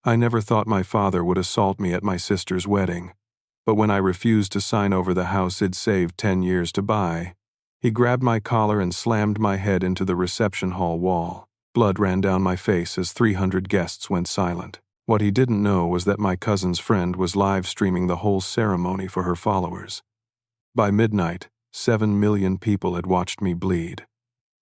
I never thought my father would assault me at my sister's wedding, but when I refused to sign over the house he'd saved 10 years to buy, he grabbed my collar and slammed my head into the reception hall wall. Blood ran down my face as 300 guests went silent. What he didn't know was that my cousin's friend was live streaming the whole ceremony for her followers. By midnight, 7 million people had watched me bleed.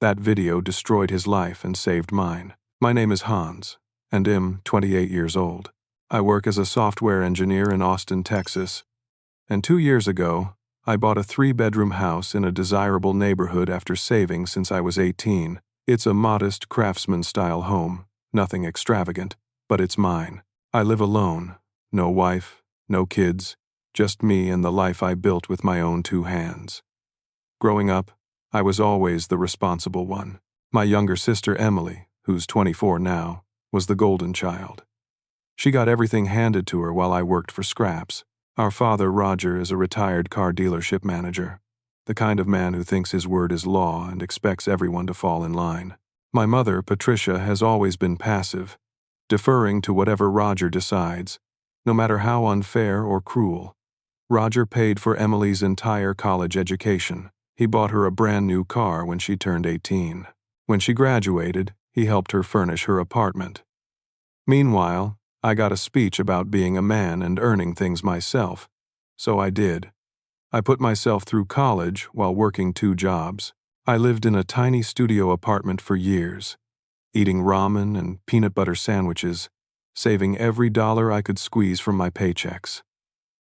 That video destroyed his life and saved mine. My name is Hans, and I'm 28 years old. I work as a software engineer in Austin, Texas, and 2 years ago, I bought a 3-bedroom house in a desirable neighborhood after saving since I was 18. It's a modest craftsman-style home, nothing extravagant, but it's mine. I live alone, no wife, no kids, just me and the life I built with my own 2 hands. Growing up, I was always the responsible one. My younger sister Emily, who's 24 now, was the golden child. She got everything handed to her while I worked for scraps. Our father, Roger, is a retired car dealership manager, the kind of man who thinks his word is law and expects everyone to fall in line. My mother, Patricia, has always been passive, deferring to whatever Roger decides, no matter how unfair or cruel. Roger paid for Emily's entire college education. He bought her a brand new car when she turned 18. When she graduated, he helped her furnish her apartment. Meanwhile, I got a speech about being a man and earning things myself, so I did. I put myself through college while working 2 jobs. I lived in a tiny studio apartment for years, eating ramen and peanut butter sandwiches, saving every dollar I could squeeze from my paychecks.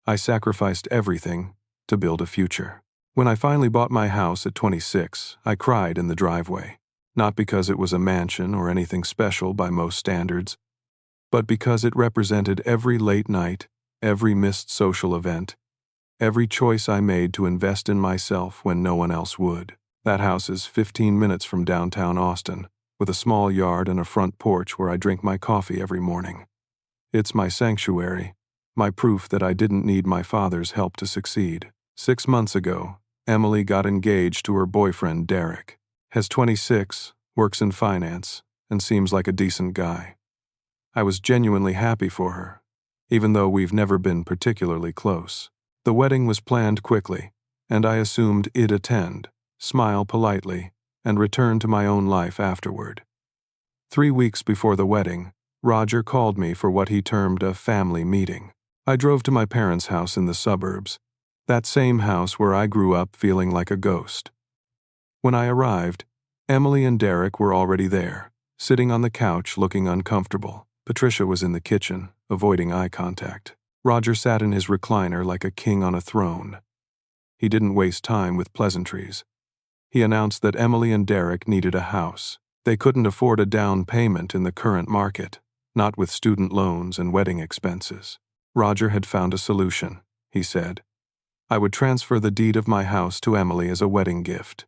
I sacrificed everything to build a future. When I finally bought my house at 26, I cried in the driveway, not because it was a mansion or anything special by most standards, but because it represented every late night, every missed social event, every choice I made to invest in myself when no one else would. That house is 15 minutes from downtown Austin, with a small yard and a front porch where I drink my coffee every morning. It's my sanctuary, my proof that I didn't need my father's help to succeed. 6 months ago, Emily got engaged to her boyfriend, Derek. He's 26, works in finance, and seems like a decent guy. I was genuinely happy for her, even though we've never been particularly close. The wedding was planned quickly, and I assumed I'd attend, smile politely, and return to my own life afterward. 3 weeks before the wedding, Roger called me for what he termed a family meeting. I drove to my parents' house in the suburbs, that same house where I grew up feeling like a ghost. When I arrived, Emily and Derek were already there, sitting on the couch looking uncomfortable. Patricia was in the kitchen, avoiding eye contact. Roger sat in his recliner like a king on a throne. He didn't waste time with pleasantries. He announced that Emily and Derek needed a house. They couldn't afford a down payment in the current market, not with student loans and wedding expenses. Roger had found a solution, he said. I would transfer the deed of my house to Emily as a wedding gift.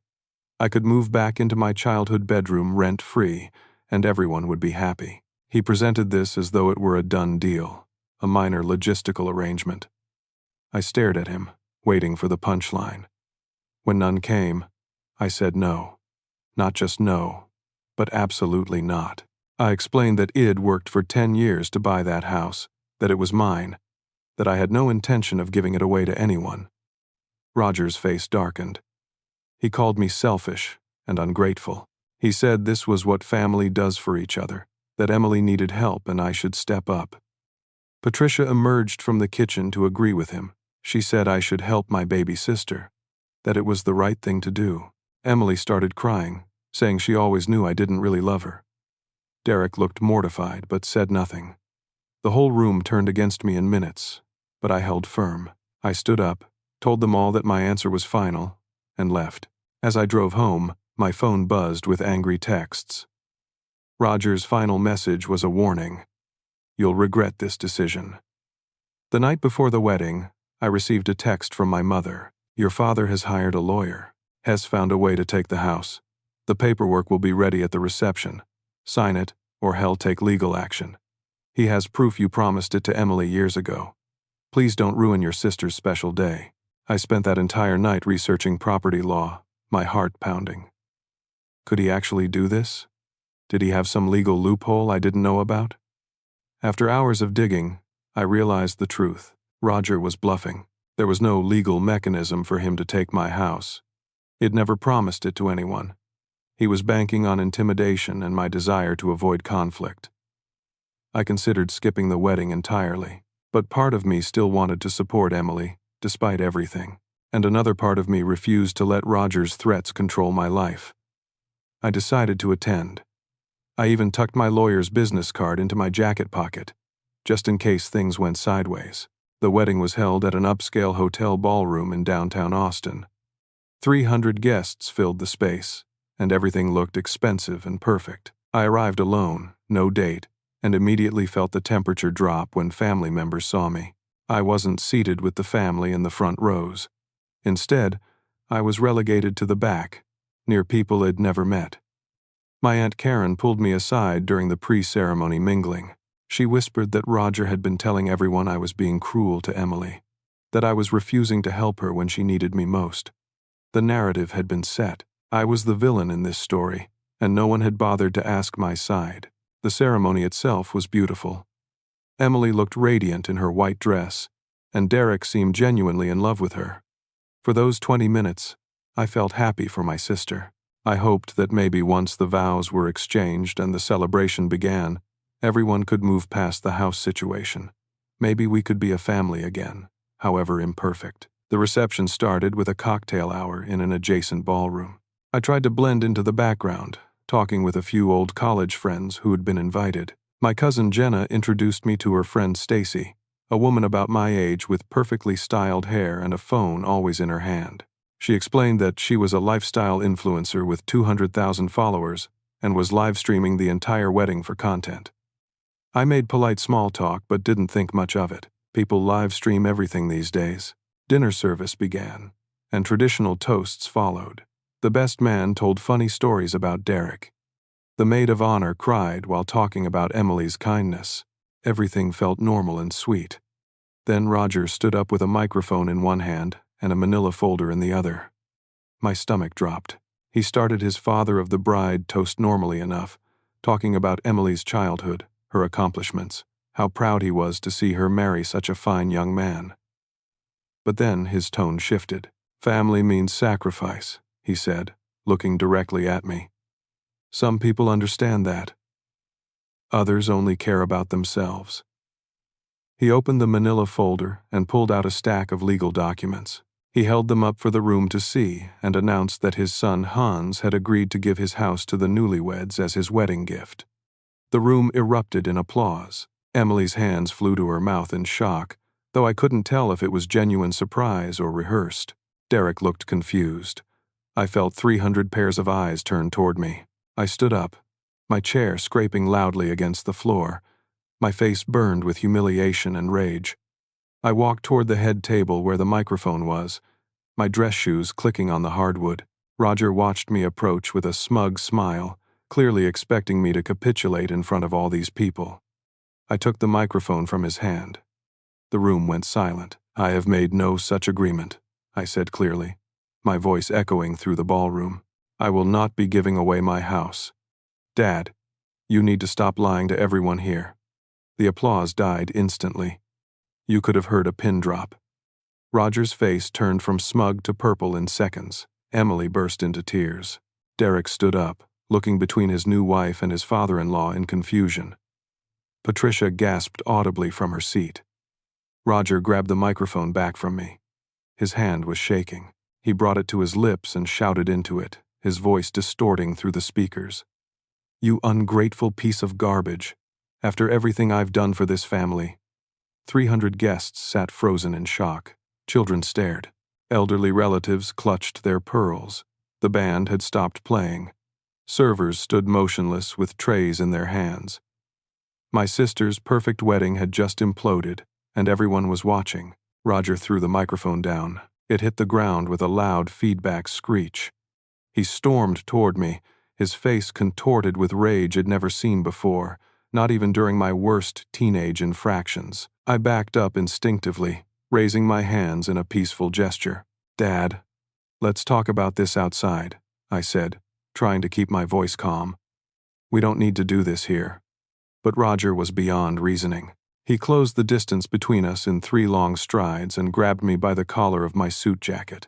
I could move back into my childhood bedroom rent-free, and everyone would be happy. He presented this as though it were a done deal, a minor logistical arrangement. I stared at him, waiting for the punchline. When none came, I said no. Not just no, but absolutely not. I explained that I'd worked for 10 years to buy that house, that it was mine, that I had no intention of giving it away to anyone. Roger's face darkened. He called me selfish and ungrateful. He said this was what family does for each other, that Emily needed help and I should step up. Patricia emerged from the kitchen to agree with him. She said I should help my baby sister, that it was the right thing to do. Emily started crying, saying she always knew I didn't really love her. Derek looked mortified but said nothing. The whole room turned against me in minutes, but I held firm. I stood up, told them all that my answer was final, and left. As I drove home, my phone buzzed with angry texts. Roger's final message was a warning. You'll regret this decision. The night before the wedding, I received a text from my mother. Your father has hired a lawyer. Has found a way to take the house. The paperwork will be ready at the reception. Sign it, or he'll take legal action. He has proof you promised it to Emily years ago. Please don't ruin your sister's special day. I spent that entire night researching property law, my heart pounding. Could he actually do this? Did he have some legal loophole I didn't know about? After hours of digging, I realized the truth. Roger was bluffing. There was no legal mechanism for him to take my house. He'd never promised it to anyone. He was banking on intimidation and my desire to avoid conflict. I considered skipping the wedding entirely, but part of me still wanted to support Emily, despite everything, and another part of me refused to let Roger's threats control my life. I decided to attend. I even tucked my lawyer's business card into my jacket pocket, just in case things went sideways. The wedding was held at an upscale hotel ballroom in downtown Austin. 300 guests filled the space, and everything looked expensive and perfect. I arrived alone, no date, and immediately felt the temperature drop when family members saw me. I wasn't seated with the family in the front rows. Instead, I was relegated to the back, near people I'd never met. My Aunt Karen pulled me aside during the pre-ceremony mingling. She whispered that Roger had been telling everyone I was being cruel to Emily, that I was refusing to help her when she needed me most. The narrative had been set. I was the villain in this story, and no one had bothered to ask my side. The ceremony itself was beautiful. Emily looked radiant in her white dress, and Derek seemed genuinely in love with her. For those 20 minutes, I felt happy for my sister. I hoped that maybe once the vows were exchanged and the celebration began, everyone could move past the house situation. Maybe we could be a family again, however imperfect. The reception started with a cocktail hour in an adjacent ballroom. I tried to blend into the background, talking with a few old college friends who had been invited. My cousin Jenna introduced me to her friend Stacy, a woman about my age with perfectly styled hair and a phone always in her hand. She explained that she was a lifestyle influencer with 200,000 followers and was live streaming the entire wedding for content. I made polite small talk but didn't think much of it. People live stream everything these days. Dinner service began, and traditional toasts followed. The best man told funny stories about Derek. The maid of honor cried while talking about Emily's kindness. Everything felt normal and sweet. Then Roger stood up with a microphone in one hand and a manila folder in the other. My stomach dropped. He started his father of the bride toast normally enough, talking about Emily's childhood, her accomplishments, how proud he was to see her marry such a fine young man. But then his tone shifted. Family means sacrifice, he said, looking directly at me. Some people understand that. Others only care about themselves. He opened the manila folder and pulled out a stack of legal documents. He held them up for the room to see and announced that his son Hans had agreed to give his house to the newlyweds as his wedding gift. The room erupted in applause. Emily's hands flew to her mouth in shock, though I couldn't tell if it was genuine surprise or rehearsed. Derek looked confused. I felt 300 pairs of eyes turn toward me. I stood up, my chair scraping loudly against the floor. My face burned with humiliation and rage. I walked toward the head table where the microphone was, my dress shoes clicking on the hardwood. Roger watched me approach with a smug smile, clearly expecting me to capitulate in front of all these people. I took the microphone from his hand. The room went silent. I have made no such agreement, I said clearly, my voice echoing through the ballroom. I will not be giving away my house. Dad, you need to stop lying to everyone here. The applause died instantly. You could have heard a pin drop. Roger's face turned from smug to purple in seconds. Emily burst into tears. Derek stood up, looking between his new wife and his father-in-law in confusion. Patricia gasped audibly from her seat. Roger grabbed the microphone back from me. His hand was shaking. He brought it to his lips and shouted into it, his voice distorting through the speakers. You ungrateful piece of garbage. After everything I've done for this family. 300 guests sat frozen in shock. Children stared. Elderly relatives clutched their pearls. The band had stopped playing. Servers stood motionless with trays in their hands. My sister's perfect wedding had just imploded, and everyone was watching. Roger threw the microphone down. It hit the ground with a loud feedback screech. He stormed toward me, his face contorted with rage I'd never seen before, not even during my worst teenage infractions. I backed up instinctively, raising my hands in a peaceful gesture. Dad, let's talk about this outside, I said, trying to keep my voice calm. We don't need to do this here. But Roger was beyond reasoning. He closed the distance between us in 3 long strides and grabbed me by the collar of my suit jacket.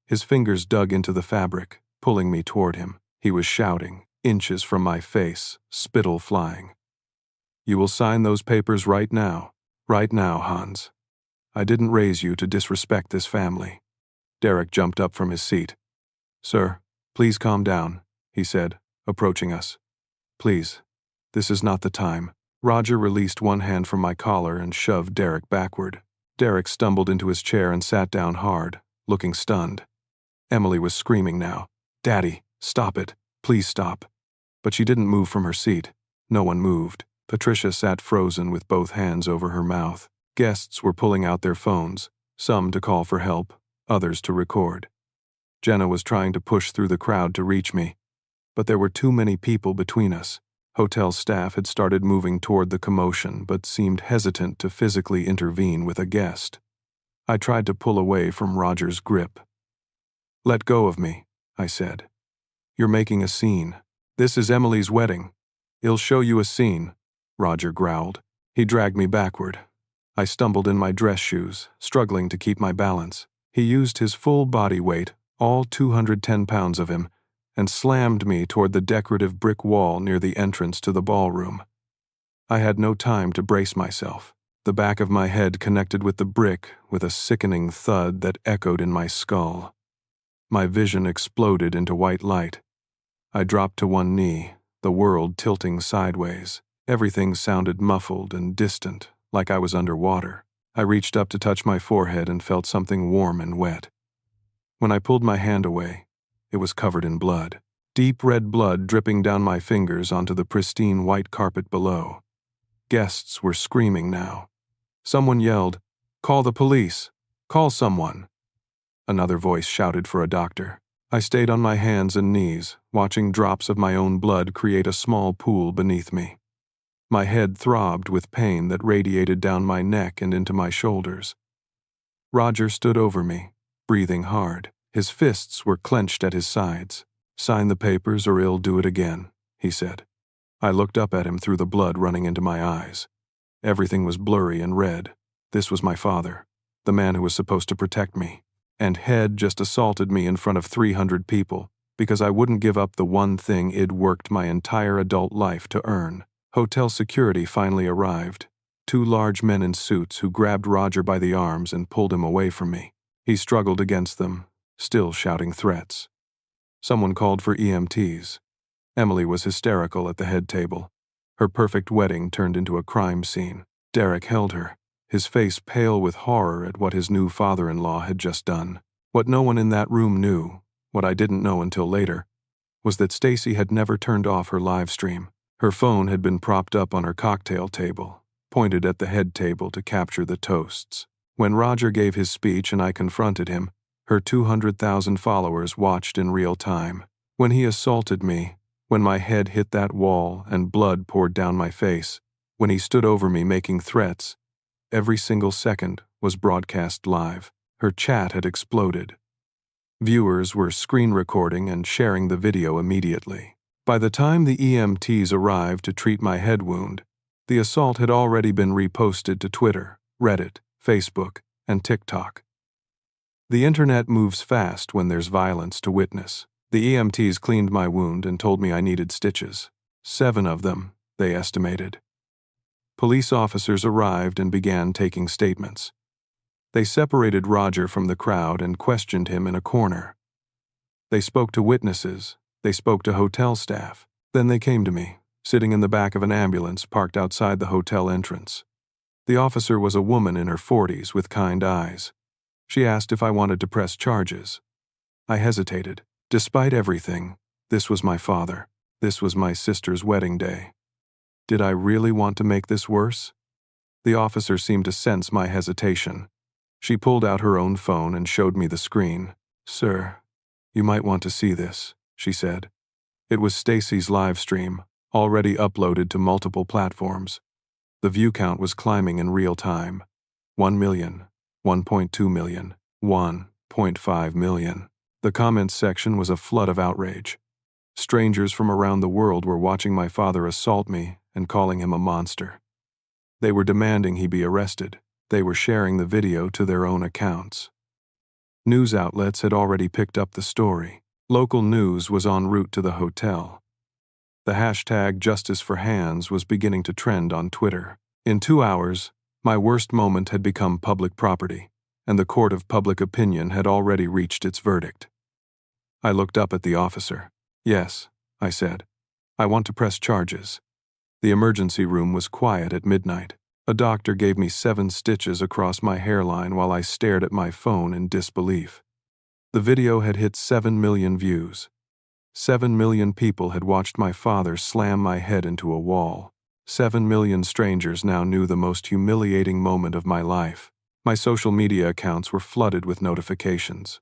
His fingers dug into the fabric, pulling me toward him. He was shouting, inches from my face, spittle flying. "You will sign those papers right now. Right now, Hans. I didn't raise you to disrespect this family." Derek jumped up from his seat. "Sir, please calm down," he said, approaching us. "Please, this is not the time." Roger released one hand from my collar and shoved Derek backward. Derek stumbled into his chair and sat down hard, looking stunned. Emily was screaming now. "Daddy, stop it. Please stop." But she didn't move from her seat. No one moved. Patricia sat frozen with both hands over her mouth. Guests were pulling out their phones, some to call for help, others to record. Jenna was trying to push through the crowd to reach me, but there were too many people between us. Hotel staff had started moving toward the commotion but seemed hesitant to physically intervene with a guest. I tried to pull away from Roger's grip. "Let go of me," I said. "You're making a scene. This is Emily's wedding. I'll show you a scene," Roger growled. He dragged me backward. I stumbled in my dress shoes, struggling to keep my balance. He used his full body weight, all 210 pounds of him, and slammed me toward the decorative brick wall near the entrance to the ballroom. I had no time to brace myself. The back of my head connected with the brick with a sickening thud that echoed in my skull. My vision exploded into white light. I dropped to one knee, the world tilting sideways. Everything sounded muffled and distant, like I was underwater. I reached up to touch my forehead and felt something warm and wet. When I pulled my hand away, it was covered in blood. Deep red blood dripping down my fingers onto the pristine white carpet below. Guests were screaming now. Someone yelled, "Call the police! Call someone!" Another voice shouted for a doctor. I stayed on my hands and knees, watching drops of my own blood create a small pool beneath me. My head throbbed with pain that radiated down my neck and into my shoulders. Roger stood over me, breathing hard. His fists were clenched at his sides. "Sign the papers or I'll do it again," he said. I looked up at him through the blood running into my eyes. Everything was blurry and red. This was my father, the man who was supposed to protect me. And Head just assaulted me in front of 300 people because I wouldn't give up the one thing I'd worked my entire adult life to earn. Hotel security finally arrived. 2 large men in suits who grabbed Roger by the arms and pulled him away from me. He struggled against them, still shouting threats. Someone called for EMTs. Emily was hysterical at the head table. Her perfect wedding turned into a crime scene. Derek held her, his face pale with horror at what his new father-in-law had just done. What no one in that room knew, what I didn't know until later, was that Stacy had never turned off her live stream. Her phone had been propped up on her cocktail table, pointed at the head table to capture the toasts. When Roger gave his speech and I confronted him, her 200,000 followers watched in real time. When he assaulted me, when my head hit that wall and blood poured down my face, when he stood over me making threats, every single second was broadcast live. Her chat had exploded. Viewers were screen recording and sharing the video immediately. By the time the EMTs arrived to treat my head wound, the assault had already been reposted to Twitter, Reddit, Facebook, and TikTok. The internet moves fast when there's violence to witness. The EMTs cleaned my wound and told me I needed stitches. 7 of them, they estimated. Police officers arrived and began taking statements. They separated Roger from the crowd and questioned him in a corner. They spoke to witnesses. They spoke to hotel staff. Then they came to me, sitting in the back of an ambulance parked outside the hotel entrance. The officer was a woman in her 40s with kind eyes. She asked if I wanted to press charges. I hesitated. Despite everything, this was my father. This was my sister's wedding day. Did I really want to make this worse? The officer seemed to sense my hesitation. She pulled out her own phone and showed me the screen. "Sir, you might want to see this," she said. It was Stacy's live stream, already uploaded to multiple platforms. The view count was climbing in real time. 1 million, 1.2 million, 1.5 million. The comments section was a flood of outrage. Strangers from around the world were watching my father assault me and calling him a monster. They were demanding he be arrested. They were sharing the video to their own accounts. News outlets had already picked up the story. Local news was en route to the hotel. The hashtag Justice for Hands was beginning to trend on Twitter. In 2 hours, my worst moment had become public property, and the court of public opinion had already reached its verdict. I looked up at the officer. "Yes," I said. "I want to press charges." The emergency room was quiet at midnight. A doctor gave me 7 stitches across my hairline while I stared at my phone in disbelief. The video had hit 7 million views. 7 million people had watched my father slam my head into a wall. 7 million strangers now knew the most humiliating moment of my life. My social media accounts were flooded with notifications.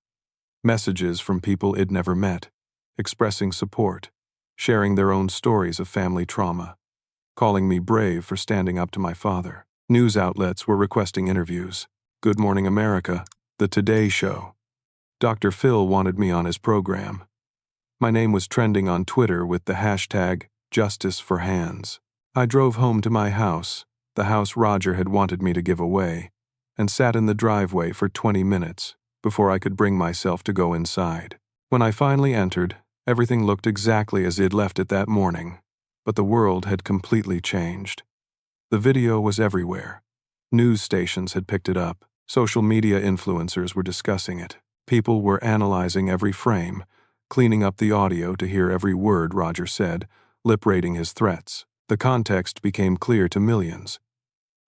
Messages from people I'd never met, expressing support, sharing their own stories of family trauma, calling me brave for standing up to my father. News outlets were requesting interviews. Good Morning America, The Today Show. Dr. Phil wanted me on his program. My name was trending on Twitter with the hashtag Justice for Hands. I drove home to my house, the house Roger had wanted me to give away, and sat in the driveway for 20 minutes before I could bring myself to go inside. When I finally entered, everything looked exactly as he'd left it that morning, but the world had completely changed. The video was everywhere. News stations had picked it up. Social media influencers were discussing it. People were analyzing every frame, cleaning up the audio to hear every word Roger said, lip-reading his threats. The context became clear to millions.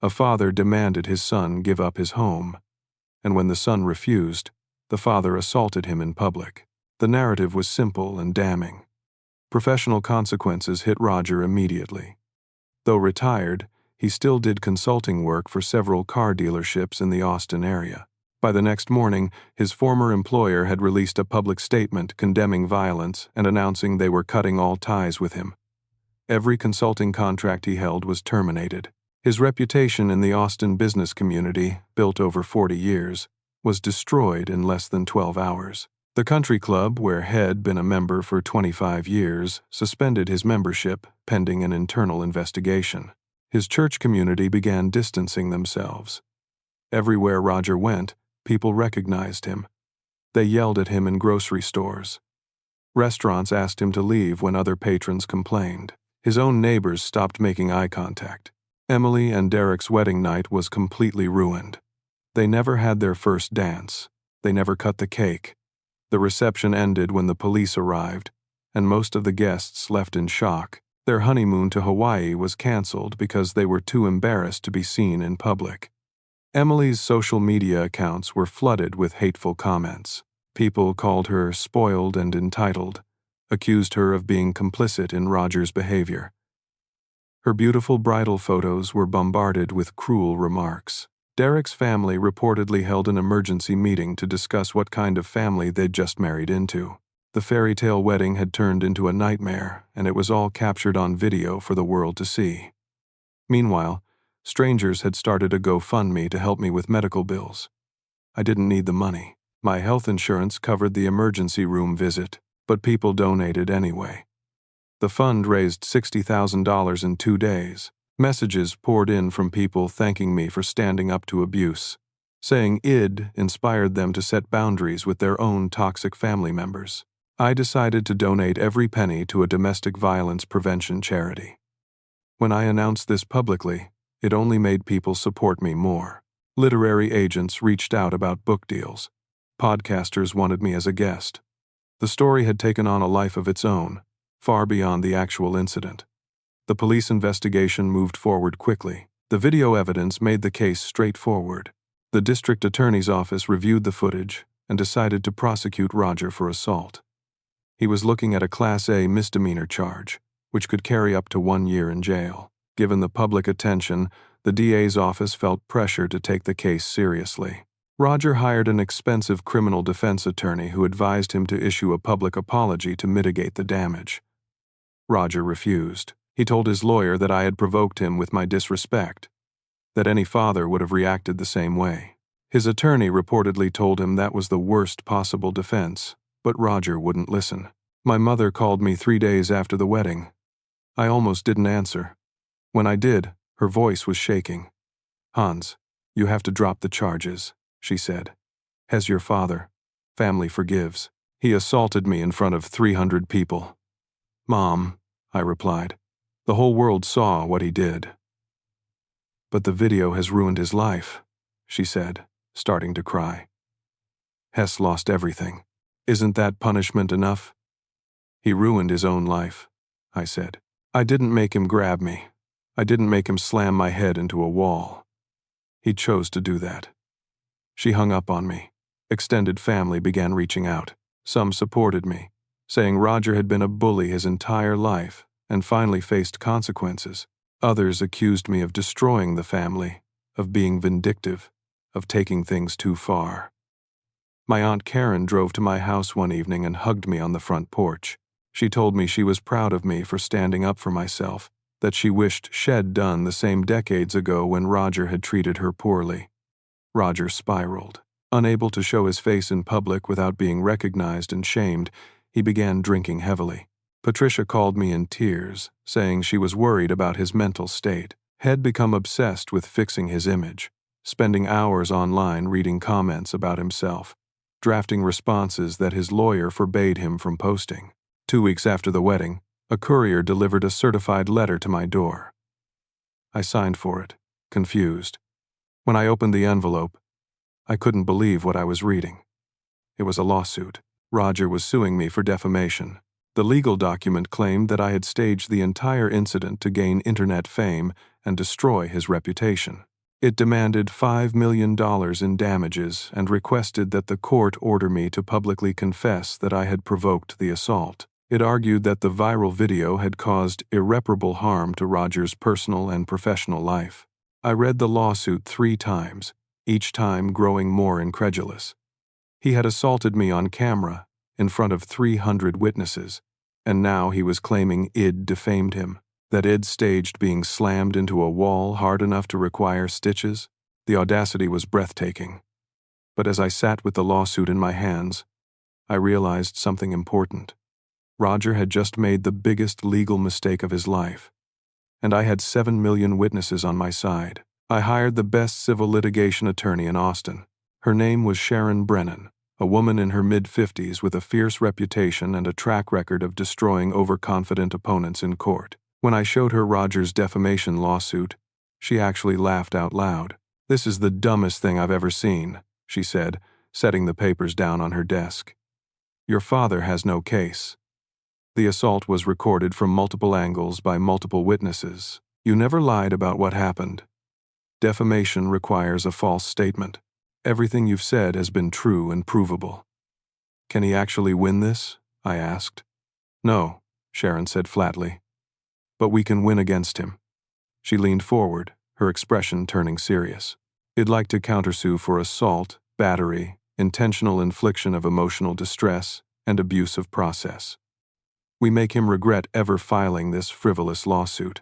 A father demanded his son give up his home, and when the son refused, the father assaulted him in public. The narrative was simple and damning. Professional consequences hit Roger immediately. Though retired, he still did consulting work for several car dealerships in the Austin area. By the next morning, his former employer had released a public statement condemning violence and announcing they were cutting all ties with him. Every consulting contract he held was terminated. His reputation in the Austin business community, built over 40 years, was destroyed in less than 12 hours. The country club, where Head had been a member for 25 years, suspended his membership pending an internal investigation. His church community began distancing themselves. Everywhere Roger went, people recognized him. They yelled at him in grocery stores. Restaurants asked him to leave when other patrons complained. His own neighbors stopped making eye contact. Emily and Derek's wedding night was completely ruined. They never had their first dance. They never cut the cake. The reception ended when the police arrived, and most of the guests left in shock. Their honeymoon to Hawaii was canceled because they were too embarrassed to be seen in public. Emily's social media accounts were flooded with hateful comments. People called her spoiled and entitled, accused her of being complicit in Roger's behavior. Her beautiful bridal photos were bombarded with cruel remarks. Derek's family reportedly held an emergency meeting to discuss what kind of family they'd just married into. The fairy tale wedding had turned into a nightmare, and it was all captured on video for the world to see. Meanwhile, strangers had started a GoFundMe to help me with medical bills. I didn't need the money. My health insurance covered the emergency room visit, but people donated anyway. The fund raised $60,000 in 2 days. Messages poured in from people thanking me for standing up to abuse, saying I'd inspired them to set boundaries with their own toxic family members. I decided to donate every penny to a domestic violence prevention charity. When I announced this publicly, it only made people support me more. Literary agents reached out about book deals. Podcasters wanted me as a guest. The story had taken on a life of its own, far beyond the actual incident. The police investigation moved forward quickly. The video evidence made the case straightforward. The district attorney's office reviewed the footage and decided to prosecute Roger for assault. He was looking at a Class A misdemeanor charge, which could carry up to 1 year in jail. Given the public attention, the DA's office felt pressure to take the case seriously. Roger hired an expensive criminal defense attorney who advised him to issue a public apology to mitigate the damage. Roger refused. He told his lawyer that I had provoked him with my disrespect, that any father would have reacted the same way. His attorney reportedly told him that was the worst possible defense, but Roger wouldn't listen. My mother called me 3 days after the wedding. I almost didn't answer. When I did, her voice was shaking. "Hans, you have to drop the charges," she said. "Has your father? Family forgives. He assaulted me in front of 300 people." "Mom," I replied, "the whole world saw what he did." "But the video has ruined his life," she said, starting to cry. "Hess lost everything. Isn't that punishment enough?" "He ruined his own life," I said. "I didn't make him grab me. I didn't make him slam my head into a wall. He chose to do that." She hung up on me. Extended family began reaching out. Some supported me, saying Roger had been a bully his entire life and finally faced consequences. Others accused me of destroying the family, of being vindictive, of taking things too far. My Aunt Karen drove to my house one evening and hugged me on the front porch. She told me she was proud of me for standing up for myself, that she wished she'd done the same decades ago when Roger had treated her poorly. Roger spiraled. Unable to show his face in public without being recognized and shamed, he began drinking heavily. Patricia called me in tears, saying she was worried about his mental state. Had become obsessed with fixing his image, spending hours online reading comments about himself, drafting responses that his lawyer forbade him from posting. 2 weeks after the wedding, a courier delivered a certified letter to my door. I signed for it, confused. When I opened the envelope, I couldn't believe what I was reading. It was a lawsuit. Roger was suing me for defamation. The legal document claimed that I had staged the entire incident to gain internet fame and destroy his reputation. It demanded $5 million in damages and requested that the court order me to publicly confess that I had provoked the assault. It argued that the viral video had caused irreparable harm to Roger's personal and professional life. I read the lawsuit 3 times, each time growing more incredulous. He had assaulted me on camera, in front of 300 witnesses, and now he was claiming I'd defamed him, that I'd staged being slammed into a wall hard enough to require stitches. The audacity was breathtaking. But as I sat with the lawsuit in my hands, I realized something important. Roger had just made the biggest legal mistake of his life, and I had 7 million witnesses on my side. I hired the best civil litigation attorney in Austin. Her name was Sharon Brennan, a woman in her mid-50s with a fierce reputation and a track record of destroying overconfident opponents in court. When I showed her Roger's defamation lawsuit, she actually laughed out loud. "This is the dumbest thing I've ever seen," she said, setting the papers down on her desk. "Your father has no case. The assault was recorded from multiple angles by multiple witnesses. You never lied about what happened. Defamation requires a false statement. Everything you've said has been true and provable." "Can he actually win this?" I asked. "No," Sharon said flatly. "But we can win against him." She leaned forward, her expression turning serious. "I'd like to countersue for assault, battery, intentional infliction of emotional distress, and abuse of process. We make him regret ever filing this frivolous lawsuit."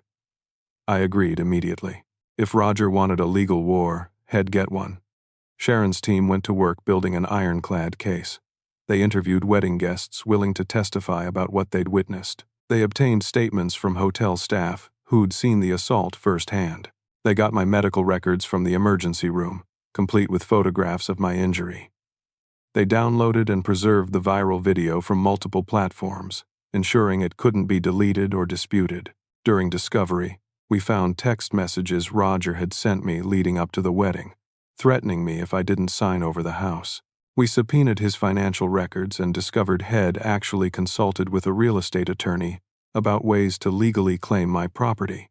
I agreed immediately. If Roger wanted a legal war, he'd get one. Sharon's team went to work building an ironclad case. They interviewed wedding guests willing to testify about what they'd witnessed. They obtained statements from hotel staff who'd seen the assault firsthand. They got my medical records from the emergency room, complete with photographs of my injury. They downloaded and preserved the viral video from multiple platforms, ensuring it couldn't be deleted or disputed. During discovery, we found text messages Roger had sent me leading up to the wedding, threatening me if I didn't sign over the house. We subpoenaed his financial records and discovered Head actually consulted with a real estate attorney about ways to legally claim my property,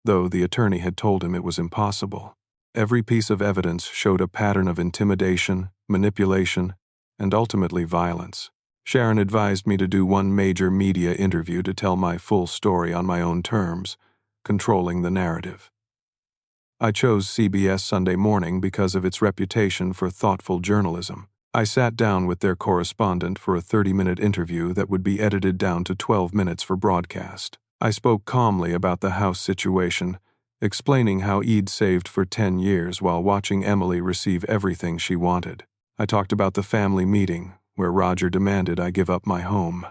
though the attorney had told him it was impossible. Every piece of evidence showed a pattern of intimidation, manipulation, and ultimately violence. Sharon advised me to do one major media interview to tell my full story on my own terms, controlling the narrative. I chose CBS Sunday Morning because of its reputation for thoughtful journalism. I sat down with their correspondent for a 30-minute interview that would be edited down to 12 minutes for broadcast. I spoke calmly about the house situation, explaining how I'd saved for 10 years while watching Emily receive everything she wanted. I talked about the family meeting, where Roger demanded I give up my home.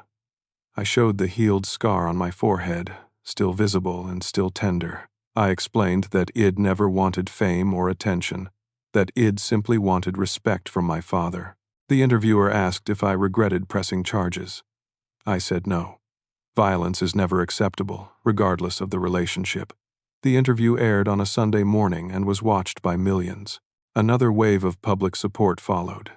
I showed the healed scar on my forehead, still visible and still tender. I explained that Id never wanted fame or attention, that Id simply wanted respect from my father. The interviewer asked if I regretted pressing charges. I said no. Violence is never acceptable, regardless of the relationship. The interview aired on a Sunday morning and was watched by millions. Another wave of public support followed.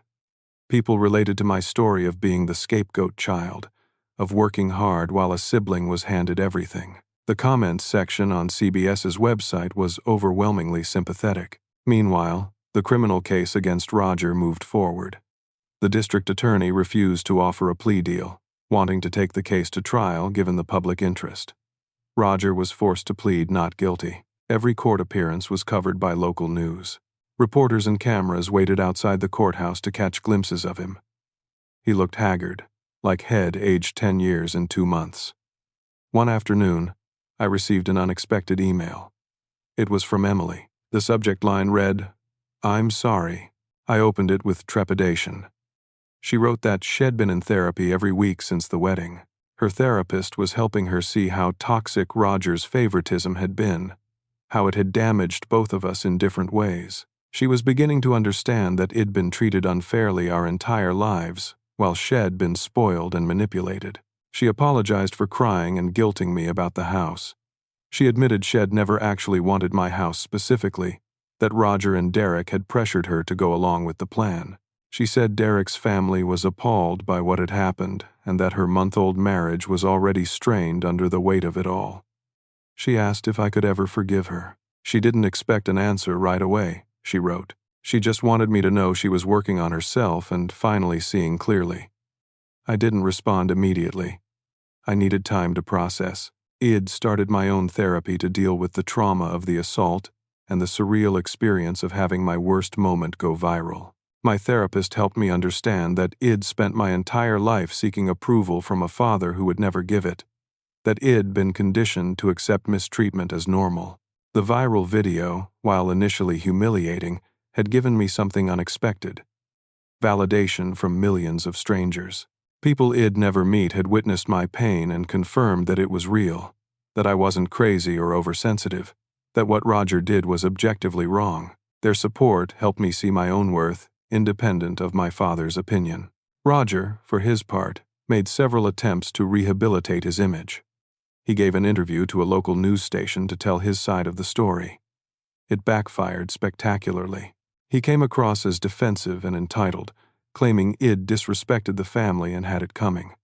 People related to my story of being the scapegoat child, of working hard while a sibling was handed everything. The comments section on CBS's website was overwhelmingly sympathetic. Meanwhile, the criminal case against Roger moved forward. The district attorney refused to offer a plea deal, wanting to take the case to trial given the public interest. Roger was forced to plead not guilty. Every court appearance was covered by local news. Reporters and cameras waited outside the courthouse to catch glimpses of him. He looked haggard, like Head aged 10 years in 2 months. One afternoon, I received an unexpected email. It was from Emily. The subject line read, "I'm sorry." I opened it with trepidation. She wrote that she'd been in therapy every week since the wedding. Her therapist was helping her see how toxic Roger's favoritism had been, how it had damaged both of us in different ways. She was beginning to understand that I'd been treated unfairly our entire lives, while she'd been spoiled and manipulated. She apologized for crying and guilting me about the house. She admitted she'd never actually wanted my house specifically, that Roger and Derek had pressured her to go along with the plan. She said Derek's family was appalled by what had happened and that her month-old marriage was already strained under the weight of it all. She asked if I could ever forgive her. She didn't expect an answer right away, she wrote. She just wanted me to know she was working on herself and finally seeing clearly. I didn't respond immediately. I needed time to process. I'd started my own therapy to deal with the trauma of the assault and the surreal experience of having my worst moment go viral. My therapist helped me understand that I'd spent my entire life seeking approval from a father who would never give it, that I'd been conditioned to accept mistreatment as normal. The viral video, while initially humiliating, had given me something unexpected: validation from millions of strangers. People I'd never meet had witnessed my pain and confirmed that it was real, that I wasn't crazy or oversensitive, that what Roger did was objectively wrong. Their support helped me see my own worth, independent of my father's opinion. Roger, for his part, made several attempts to rehabilitate his image. He gave an interview to a local news station to tell his side of the story. It backfired spectacularly. He came across as defensive and entitled, claiming I'd disrespected the family and had it coming.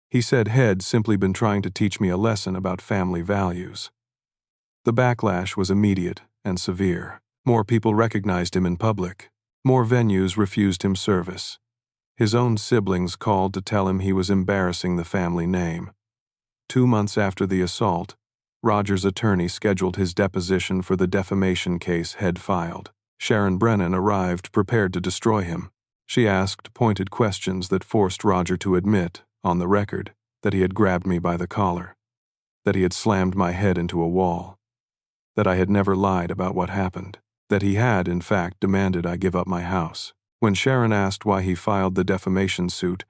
He said Head'd simply been trying to teach me a lesson about family values. The backlash was immediate and severe. More people recognized him in public. More venues refused him service. His own siblings called to tell him he was embarrassing the family name. 2 months after the assault, Roger's attorney scheduled his deposition for the defamation case Head filed. Sharon Brennan arrived prepared to destroy him. She asked pointed questions that forced Roger to admit, on the record, that he had grabbed me by the collar, that he had slammed my head into a wall, that I had never lied about what happened, that he had, in fact, demanded I give up my house. When Sharon asked why he filed the defamation suit,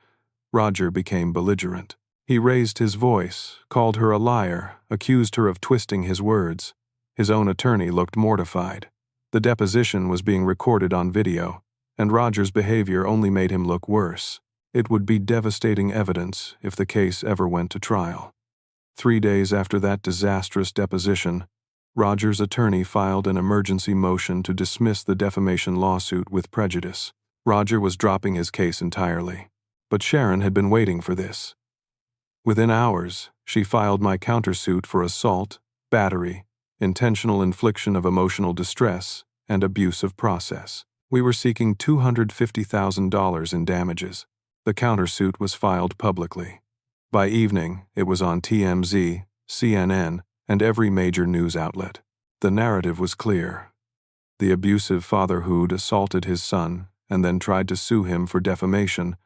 Roger became belligerent. He raised his voice, called her a liar, accused her of twisting his words. His own attorney looked mortified. The deposition was being recorded on video, and Roger's behavior only made him look worse. It would be devastating evidence if the case ever went to trial. 3 days after that disastrous deposition, Roger's attorney filed an emergency motion to dismiss the defamation lawsuit with prejudice. Roger was dropping his case entirely, but Sharon had been waiting for this. Within hours, she filed my countersuit for assault, battery, intentional infliction of emotional distress, and abuse of process. We were seeking $250,000 in damages. The countersuit was filed publicly. By evening, it was on TMZ, CNN, and every major news outlet. The narrative was clear. The abusive father who'd assaulted his son and then tried to sue him for defamation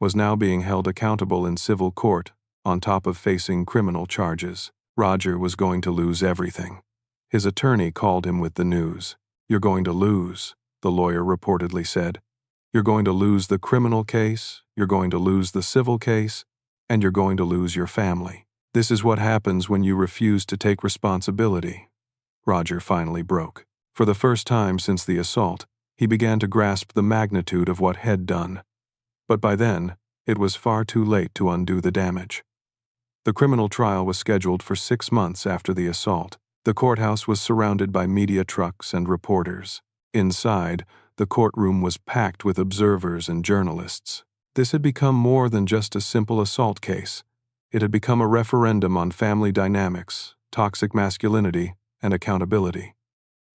was now being held accountable in civil court on top of facing criminal charges. Roger was going to lose everything. His attorney called him with the news. "You're going to lose," the lawyer reportedly said. "You're going to lose the criminal case, you're going to lose the civil case, and you're going to lose your family. This is what happens when you refuse to take responsibility." Roger finally broke. For the first time since the assault, he began to grasp the magnitude of what Head done. But by then, it was far too late to undo the damage. The criminal trial was scheduled for 6 months after the assault. The courthouse was surrounded by media trucks and reporters. Inside, the courtroom was packed with observers and journalists. This had become more than just a simple assault case. It had become a referendum on family dynamics, toxic masculinity, and accountability.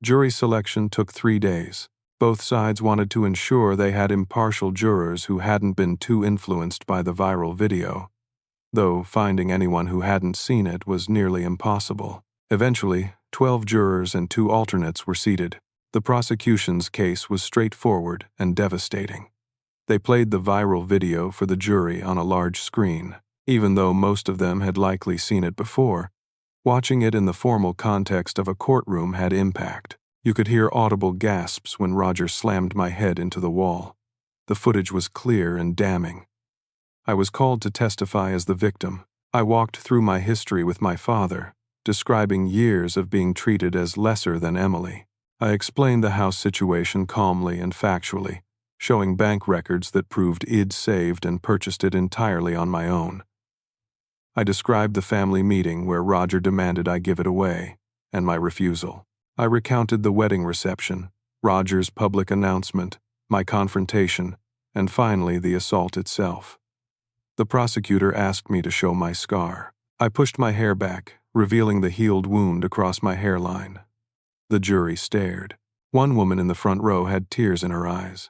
Jury selection took 3 days. Both sides wanted to ensure they had impartial jurors who hadn't been too influenced by the viral video, though finding anyone who hadn't seen it was nearly impossible. Eventually, 12 jurors and 2 alternates were seated. The prosecution's case was straightforward and devastating. They played the viral video for the jury on a large screen. Even though most of them had likely seen it before, watching it in the formal context of a courtroom had impact. You could hear audible gasps when Roger slammed my head into the wall. The footage was clear and damning. I was called to testify as the victim. I walked through my history with my father, describing years of being treated as lesser than Emily. I explained the house situation calmly and factually, showing bank records that proved I'd saved and purchased it entirely on my own. I described the family meeting where Roger demanded I give it away, and my refusal. I recounted the wedding reception, Roger's public announcement, my confrontation, and finally the assault itself. The prosecutor asked me to show my scar. I pushed my hair back, revealing the healed wound across my hairline. The jury stared. One woman in the front row had tears in her eyes.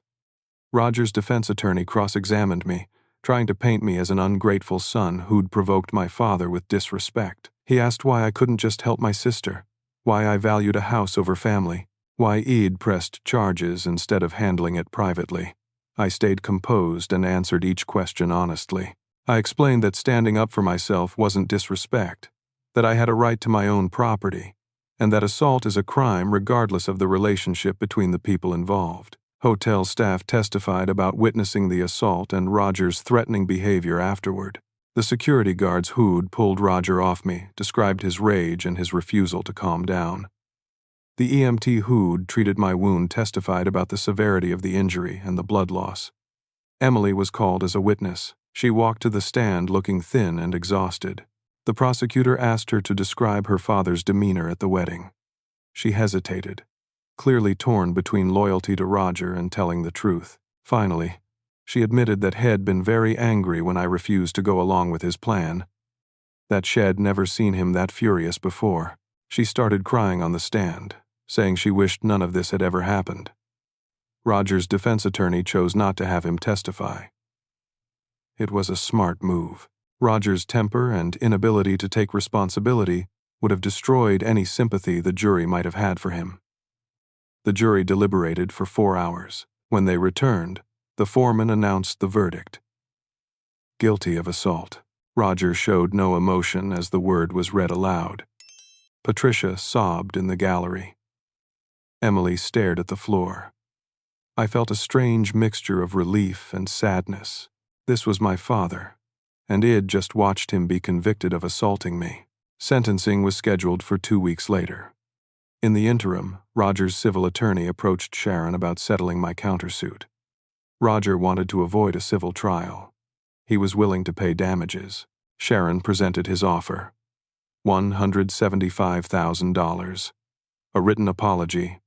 Roger's defense attorney cross-examined me, trying to paint me as an ungrateful son who'd provoked my father with disrespect. He asked why I couldn't just help my sister, why I valued a house over family, why I'd pressed charges instead of handling it privately. I stayed composed and answered each question honestly. I explained that standing up for myself wasn't disrespect, that I had a right to my own property, and that assault is a crime regardless of the relationship between the people involved. Hotel staff testified about witnessing the assault and Roger's threatening behavior afterward. The security guards who'd pulled Roger off me described his rage and his refusal to calm down. The EMT who'd treated my wound testified about the severity of the injury and the blood loss. Emily was called as a witness. She walked to the stand looking thin and exhausted. The prosecutor asked her to describe her father's demeanor at the wedding. She hesitated, clearly torn between loyalty to Roger and telling the truth. Finally, she admitted that Head been very angry when I refused to go along with his plan. That she'd never seen him that furious before. She started crying on the stand, saying she wished none of this had ever happened. Roger's defense attorney chose not to have him testify. It was a smart move. Roger's temper and inability to take responsibility would have destroyed any sympathy the jury might have had for him. The jury deliberated for 4 hours. When they returned, the foreman announced the verdict. Guilty of assault. Roger showed no emotion as the word was read aloud. Patricia sobbed in the gallery. Emily stared at the floor. I felt a strange mixture of relief and sadness. This was my father, and I'd just watched him be convicted of assaulting me. Sentencing was scheduled for 2 weeks later. In the interim, Roger's civil attorney approached Sharon about settling my countersuit. Roger wanted to avoid a civil trial. He was willing to pay damages. Sharon presented his offer: $175,000, a written apology,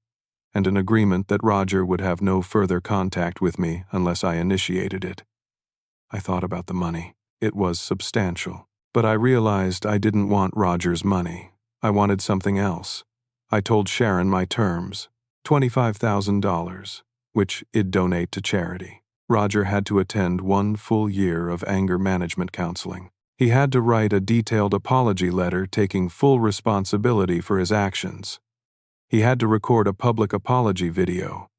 and an agreement that Roger would have no further contact with me unless I initiated it. I thought about the money. It was substantial, but I realized I didn't want Roger's money. I wanted something else. I told Sharon my terms: $25,000, which I'd donate to charity. Roger had to attend 1 full year of anger management counseling. He had to write a detailed apology letter taking full responsibility for his actions. He had to record a public apology video,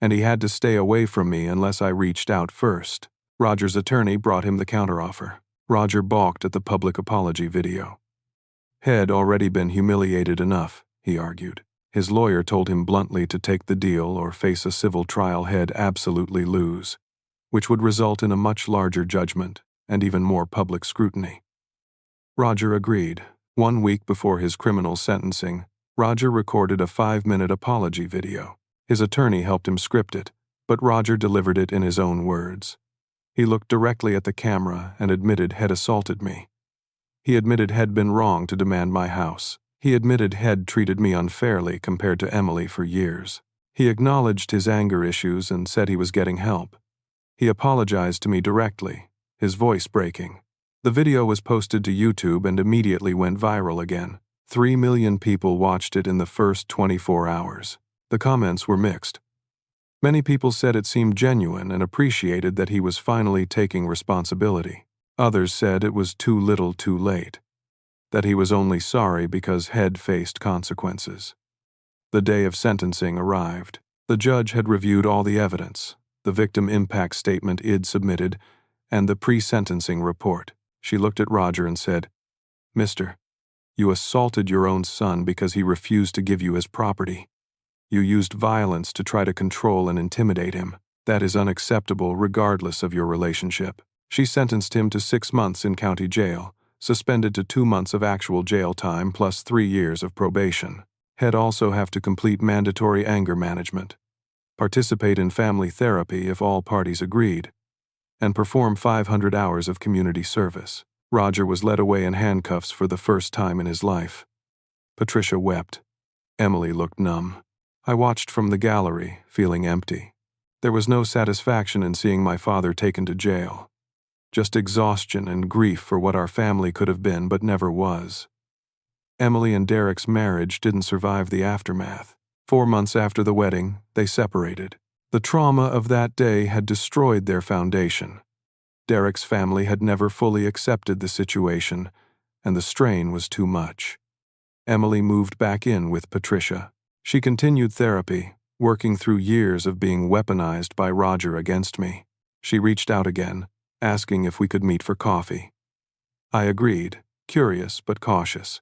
and he had to stay away from me unless I reached out first. Roger's attorney brought him the counteroffer. Roger balked at the public apology video. Had already been humiliated enough, he argued. His lawyer told him bluntly to take the deal or face a civil trial he'd absolutely lose, which would result in a much larger judgment and even more public scrutiny. Roger agreed. 1 week before his criminal sentencing, Roger recorded a 5-minute apology video. His attorney helped him script it, but Roger delivered it in his own words. He looked directly at the camera and admitted Head assaulted me. He admitted Head been wrong to demand my house. He admitted Head treated me unfairly compared to Emily for years. He acknowledged his anger issues and said he was getting help. He apologized to me directly, his voice breaking. The video was posted to YouTube and immediately went viral again. 3 million people watched it in the first 24 hours. The comments were mixed. Many people said it seemed genuine and appreciated that he was finally taking responsibility. Others said it was too little too late, that he was only sorry because Head faced consequences. The day of sentencing arrived. The judge had reviewed all the evidence, the victim impact statement Id submitted, and the pre-sentencing report. She looked at Roger and said, "Mister, you assaulted your own son because he refused to give you his property. You used violence to try to control and intimidate him. That is unacceptable regardless of your relationship." She sentenced him to 6 months in county jail, suspended to 2 months of actual jail time plus 3 years of probation. He'd also have to complete mandatory anger management, participate in family therapy if all parties agreed, and perform 500 hours of community service. Roger was led away in handcuffs for the first time in his life. Patricia wept. Emily looked numb. I watched from the gallery, feeling empty. There was no satisfaction in seeing my father taken to jail. Just exhaustion and grief for what our family could have been but never was. Emily and Derek's marriage didn't survive the aftermath. 4 months after the wedding, they separated. The trauma of that day had destroyed their foundation. Derek's family had never fully accepted the situation, and the strain was too much. Emily moved back in with Patricia. She continued therapy, working through years of being weaponized by Roger against me. She reached out again, asking if we could meet for coffee. I agreed, curious but cautious.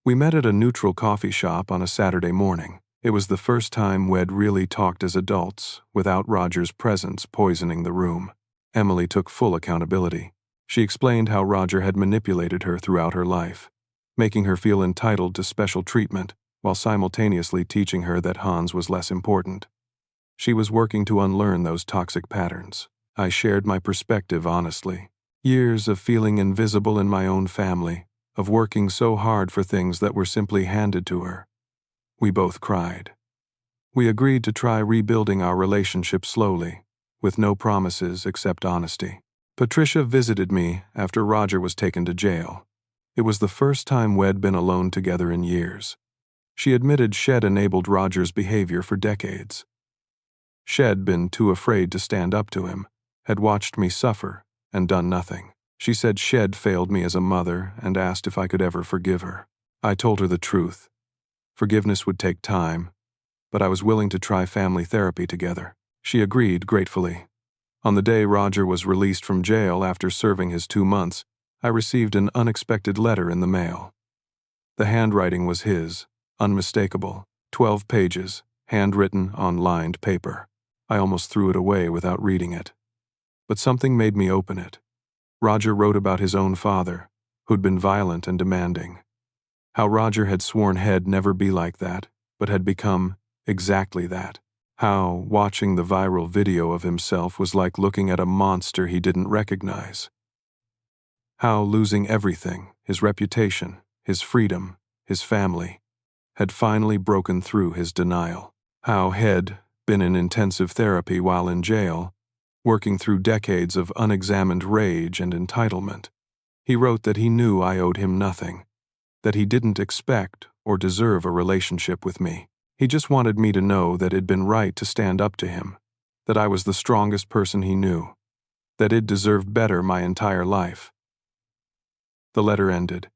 We met at a neutral coffee shop on a Saturday morning. It was the first time we'd really talked as adults, without Roger's presence poisoning the room. Emily took full accountability. She explained how Roger had manipulated her throughout her life, making her feel entitled to special treatment, while simultaneously teaching her that Hans was less important. She was working to unlearn those toxic patterns. I shared my perspective honestly. Years of feeling invisible in my own family, of working so hard for things that were simply handed to her. We both cried. We agreed to try rebuilding our relationship slowly, with no promises except honesty. Patricia visited me after Roger was taken to jail. It was the first time we'd been alone together in years. She admitted Shed enabled Roger's behavior for decades. Shed been too afraid to stand up to him, had watched me suffer, and done nothing. She said Shed failed me as a mother and asked if I could ever forgive her. I told her the truth. Forgiveness would take time, but I was willing to try family therapy together. She agreed gratefully. On the day Roger was released from jail after serving his 2 months, I received an unexpected letter in the mail. The handwriting was his, unmistakable, 12 pages, handwritten on lined paper. I almost threw it away without reading it. But something made me open it. Roger wrote about his own father, who'd been violent and demanding. How Roger had sworn He'd never be like that, but had become exactly that. How watching the viral video of himself was like looking at a monster he didn't recognize. How losing everything, his reputation, his freedom, his family, had finally broken through his denial. How He'd been in intensive therapy while in jail, working through decades of unexamined rage and entitlement. He wrote that he knew I owed him nothing, that he didn't expect or deserve a relationship with me. He just wanted me to know that it'd been right to stand up to him, that I was the strongest person he knew, that it deserved better my entire life. The letter ended.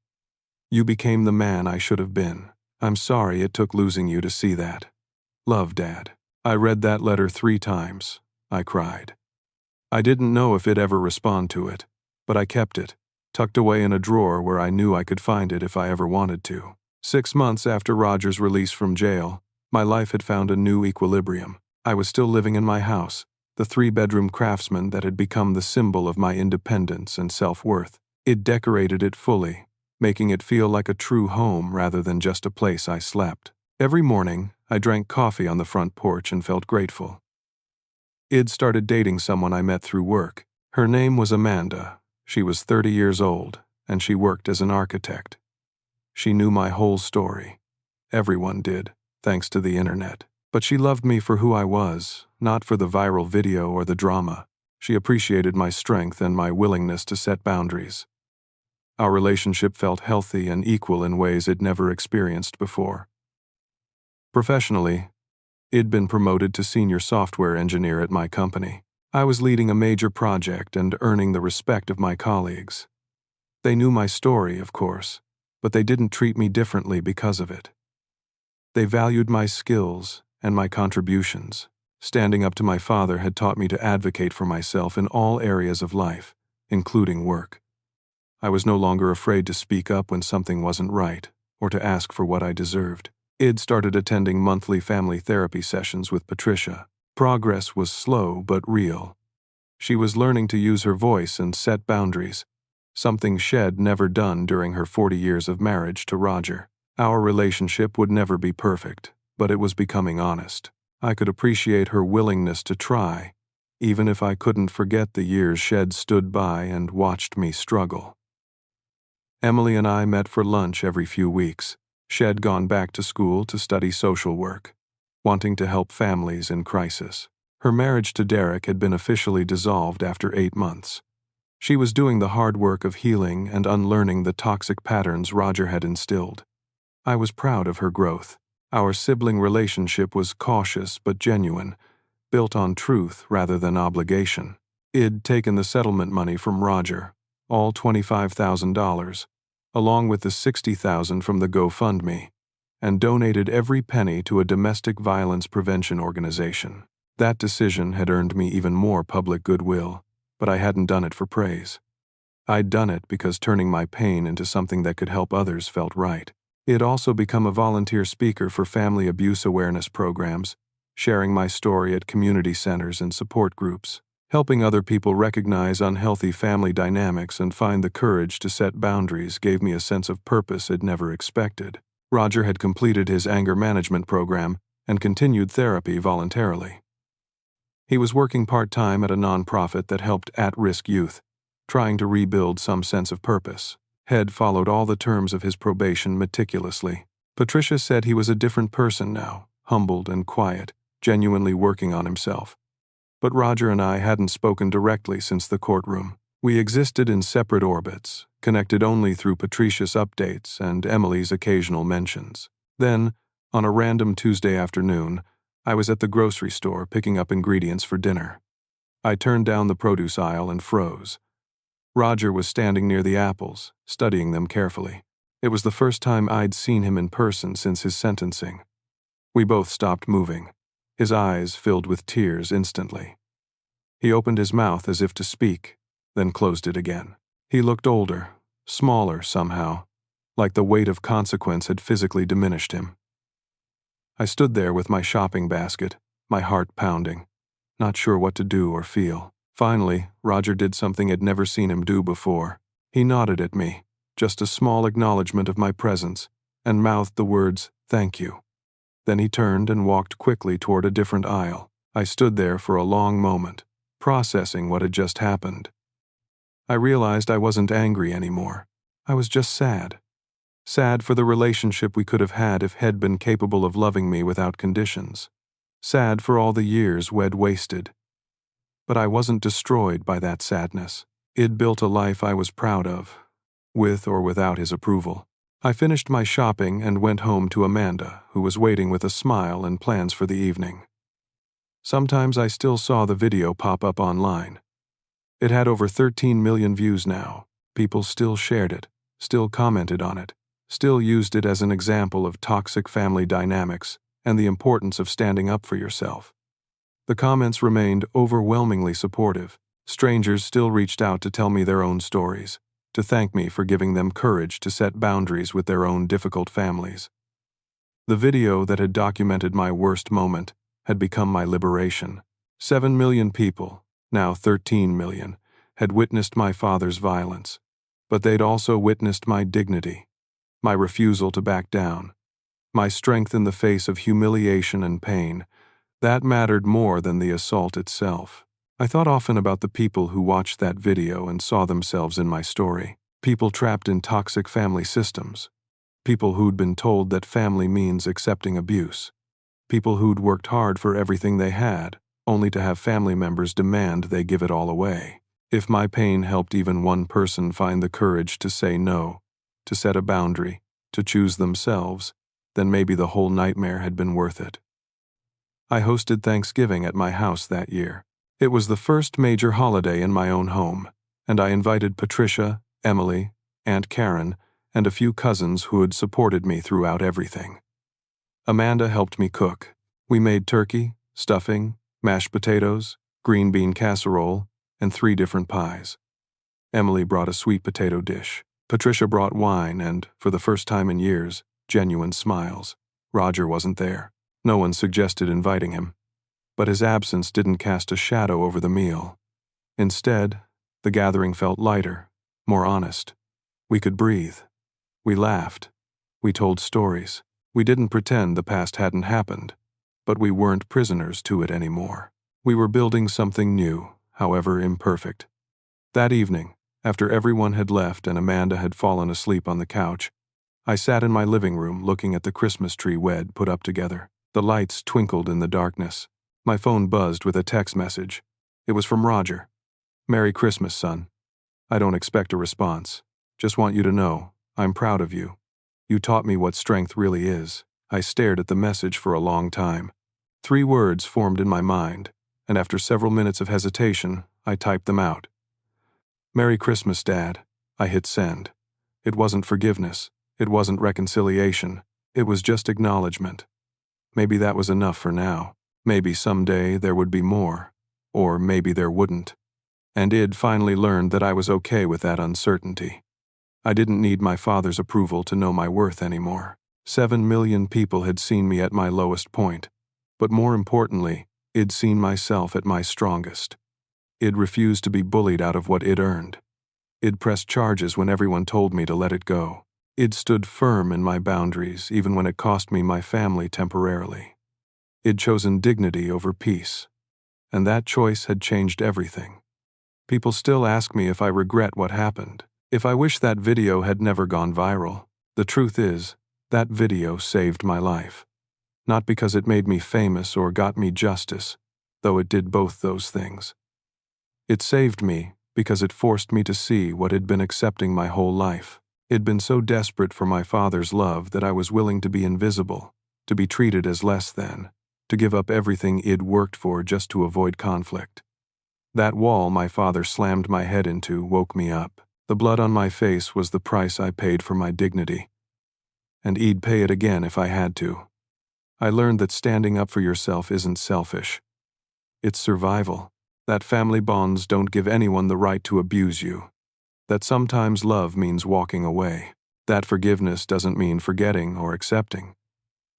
You became the man I should have been. I'm sorry it took losing you to see that. Love, Dad. I read that letter 3 times. I cried. I didn't know if it'd ever respond to it, but I kept it, tucked away in a drawer where I knew I could find it if I ever wanted to. 6 months after Roger's release from jail, my life had found a new equilibrium. I was still living in my house, the 3-bedroom craftsman that had become the symbol of my independence and self-worth. It decorated it fully, making it feel like a true home rather than just a place I slept. Every morning, I drank coffee on the front porch and felt grateful. Id started dating someone I met through work. Her name was Amanda. She was 30 years old, and she worked as an architect. She knew my whole story. Everyone did, thanks to the internet. But she loved me for who I was, not for the viral video or the drama. She appreciated my strength and my willingness to set boundaries. Our relationship felt healthy and equal in ways I'd never experienced before. Professionally, I'd been promoted to senior software engineer at my company. I was leading a major project and earning the respect of my colleagues. They knew my story, of course, but they didn't treat me differently because of it. They valued my skills and my contributions. Standing up to my father had taught me to advocate for myself in all areas of life, including work. I was no longer afraid to speak up when something wasn't right, or to ask for what I deserved. Id started attending monthly family therapy sessions with Patricia. Progress was slow but real. She was learning to use her voice and set boundaries, something she'd never done during her 40 years of marriage to Roger. Our relationship would never be perfect, but it was becoming honest. I could appreciate her willingness to try, even if I couldn't forget the years she'd stood by and watched me struggle. Emily and I met for lunch every few weeks. She'd gone back to school to study social work, wanting to help families in crisis. Her marriage to Derek had been officially dissolved after 8 months. She was doing the hard work of healing and unlearning the toxic patterns Roger had instilled. I was proud of her growth. Our sibling relationship was cautious but genuine, built on truth rather than obligation. I'd taken the settlement money from Roger, all $25,000, along with the $60,000 from the GoFundMe, and donated every penny to a domestic violence prevention organization. That decision had earned me even more public goodwill, but I hadn't done it for praise. I'd done it because turning my pain into something that could help others felt right. I'd also become a volunteer speaker for family abuse awareness programs, sharing my story at community centers and support groups. Helping other people recognize unhealthy family dynamics and find the courage to set boundaries gave me a sense of purpose I'd never expected. Roger had completed his anger management program and continued therapy voluntarily. He was working part-time at a nonprofit that helped at-risk youth, trying to rebuild some sense of purpose. Head followed all the terms of his probation meticulously. Patricia said he was a different person now, humbled and quiet, genuinely working on himself. But Roger and I hadn't spoken directly since the courtroom. We existed in separate orbits, connected only through Patricia's updates and Emily's occasional mentions. Then, on a random Tuesday afternoon, I was at the grocery store picking up ingredients for dinner. I turned down the produce aisle and froze. Roger was standing near the apples, studying them carefully. It was the first time I'd seen him in person since his sentencing. We both stopped moving. His eyes filled with tears instantly. He opened his mouth as if to speak, then closed it again. He looked older, smaller somehow, like the weight of consequence had physically diminished him. I stood there with my shopping basket, my heart pounding, not sure what to do or feel. Finally, Roger did something I'd never seen him do before. He nodded at me, just a small acknowledgement of my presence, and mouthed the words, "Thank you." Then he turned and walked quickly toward a different aisle. I stood there for a long moment, processing what had just happened. I realized I wasn't angry anymore. I was just sad. Sad for the relationship we could have had if He'd been capable of loving me without conditions. Sad for all the years we'd wasted. But I wasn't destroyed by that sadness. I'd built a life I was proud of, with or without his approval. I finished my shopping and went home to Amanda, who was waiting with a smile and plans for the evening. Sometimes I still saw the video pop up online. It had over 13 million views now. People still shared it, still commented on it, still used it as an example of toxic family dynamics and the importance of standing up for yourself. The comments remained overwhelmingly supportive. Strangers still reached out to tell me their own stories, to thank me for giving them courage to set boundaries with their own difficult families. The video that had documented my worst moment had become my liberation. 7 million people, now 13 million, had witnessed my father's violence. But they'd also witnessed my dignity, my refusal to back down, my strength in the face of humiliation and pain. That mattered more than the assault itself. I thought often about the people who watched that video and saw themselves in my story. People trapped in toxic family systems. People who'd been told that family means accepting abuse. People who'd worked hard for everything they had, only to have family members demand they give it all away. If my pain helped even one person find the courage to say no, to set a boundary, to choose themselves, then maybe the whole nightmare had been worth it. I hosted Thanksgiving at my house that year. It was the first major holiday in my own home, and I invited Patricia, Emily, Aunt Karen, and a few cousins who had supported me throughout everything. Amanda helped me cook. We made turkey, stuffing, mashed potatoes, green bean casserole, and 3 different pies. Emily brought a sweet potato dish. Patricia brought wine and, for the first time in years, genuine smiles. Roger wasn't there. No one suggested inviting him. But his absence didn't cast a shadow over the meal. Instead, the gathering felt lighter, more honest. We could breathe. We laughed. We told stories. We didn't pretend the past hadn't happened, but we weren't prisoners to it anymore. We were building something new, however imperfect. That evening, after everyone had left and Amanda had fallen asleep on the couch, I sat in my living room looking at the Christmas tree Wed put up together. The lights twinkled in the darkness. My phone buzzed with a text message. It was from Roger. "Merry Christmas, son. I don't expect a response. Just want you to know, I'm proud of you. You taught me what strength really is." I stared at the message for a long time. 3 words formed in my mind, and after several minutes of hesitation, I typed them out. "Merry Christmas, Dad." I hit send. It wasn't forgiveness. It wasn't reconciliation. It was just acknowledgement. Maybe that was enough for now. Maybe someday there would be more. Or maybe there wouldn't. And Id finally learned that I was okay with that uncertainty. I didn't need my father's approval to know my worth anymore. 7 million people had seen me at my lowest point. But more importantly, I'd seen myself at my strongest. I'd refused to be bullied out of what I'd earned. I'd pressed charges when everyone told me to let it go. I'd stood firm in my boundaries even when it cost me my family temporarily. I'd chosen dignity over peace. And that choice had changed everything. People still ask me if I regret what happened, if I wish that video had never gone viral. The truth is, that video saved my life. Not because it made me famous or got me justice, though it did both those things. It saved me because it forced me to see what had been accepting my whole life. I'd been so desperate for my father's love that I was willing to be invisible, to be treated as less than, to give up everything I'd worked for just to avoid conflict. That wall my father slammed my head into woke me up. The blood on my face was the price I paid for my dignity. And I'd pay it again if I had to. I learned that standing up for yourself isn't selfish. It's survival. That family bonds don't give anyone the right to abuse you. That sometimes love means walking away. That forgiveness doesn't mean forgetting or accepting.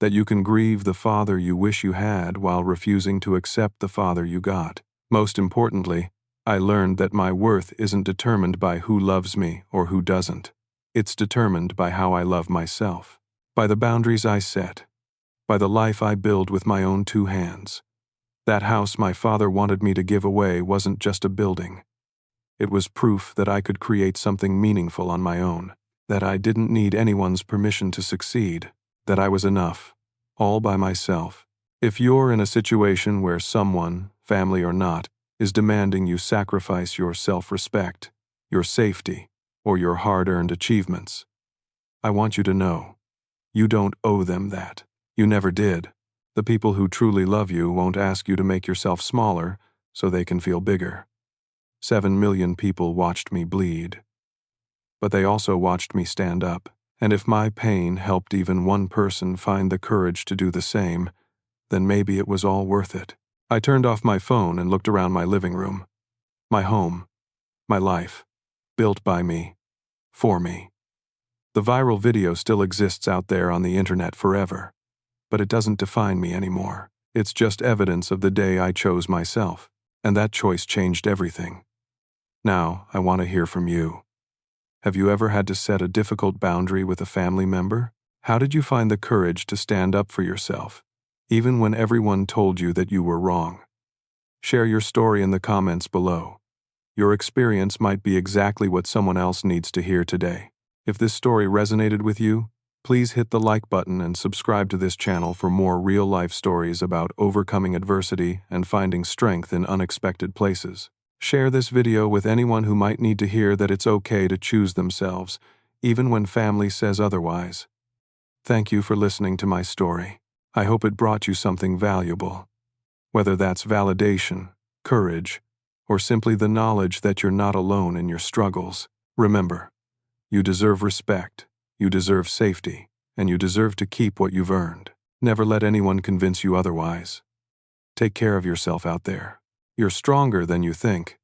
That you can grieve the father you wish you had while refusing to accept the father you got. Most importantly, I learned that my worth isn't determined by who loves me or who doesn't. It's determined by how I love myself, by the boundaries I set, by the life I build with my own 2 hands. That house my father wanted me to give away wasn't just a building. It was proof that I could create something meaningful on my own, that I didn't need anyone's permission to succeed, that I was enough, all by myself. If you're in a situation where someone, family or not, is demanding you sacrifice your self-respect, your safety, or your hard-earned achievements, I want you to know, you don't owe them that. You never did. The people who truly love you won't ask you to make yourself smaller so they can feel bigger. 7 million people watched me bleed. But they also watched me stand up, and if my pain helped even one person find the courage to do the same, then maybe it was all worth it. I turned off my phone and looked around my living room. My home. My life. Built by me. For me. The viral video still exists out there on the internet forever, but it doesn't define me anymore. It's just evidence of the day I chose myself, and that choice changed everything. Now, I want to hear from you. Have you ever had to set a difficult boundary with a family member? How did you find the courage to stand up for yourself, even when everyone told you that you were wrong? Share your story in the comments below. Your experience might be exactly what someone else needs to hear today. If this story resonated with you, please hit the like button and subscribe to this channel for more real-life stories about overcoming adversity and finding strength in unexpected places. Share this video with anyone who might need to hear that it's okay to choose themselves, even when family says otherwise. Thank you for listening to my story. I hope it brought you something valuable. Whether that's validation, courage, or simply the knowledge that you're not alone in your struggles, remember, you deserve respect, you deserve safety, and you deserve to keep what you've earned. Never let anyone convince you otherwise. Take care of yourself out there. You're stronger than you think,